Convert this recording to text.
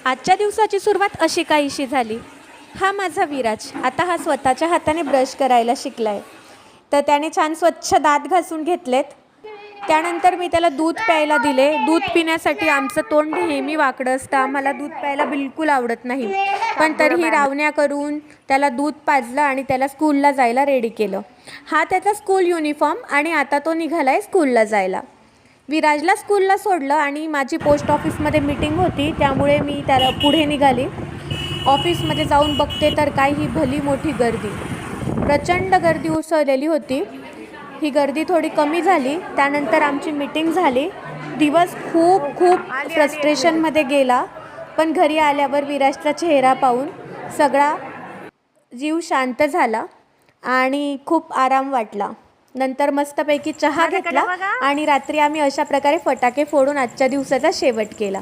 आजच्या दिवसाची सुरुवात अशी काहीशी झाली. हा माझा विराज आता हा स्वतःच्या हाताने ब्रश करायला शिकलाय. तर त्याने छान स्वच्छ दात घासून घेतलेत. त्यानंतर मी त्याला दूध प्यायला दिले. दूध पिण्यासाठी आमचं तोंड नेहमी वाकडं असतं, आम्हाला दूध प्यायला बिलकुल आवडत नाही. पण तरीही रावण्या करून त्याला दूध पाजलं आणि त्याला स्कूलला जायला रेडी केलं. हा त्याचा स्कूल युनिफॉर्म आणि आता तो निघालाय स्कूलला जायला. विराजला स्कूलला सोडलं आणि माझी पोस्ट ऑफिसमध्ये मीटिंग होती, त्यामुळे मी त्याला पुढे निघाली. ऑफिसमध्ये जाऊन बघते तर काय ही भली मोठी गर्दी, प्रचंड गर्दी उसळलेली होती. ही गर्दी थोडी कमी झाली. त्यानंतर आमची मीटिंग झाली. दिवस खूप फ्रस्ट्रेशनमध्ये गेला, पण घरी आल्यावर विराजचा चेहरा पाहून सगळा जीव शांत झाला आणि खूप आराम वाटला. नंतर मस्तपैकी चहा घेतला आणि रात्री आम्ही अशा प्रकारे फटाके फोडून आजच्या दिवसाचा शेवट केला.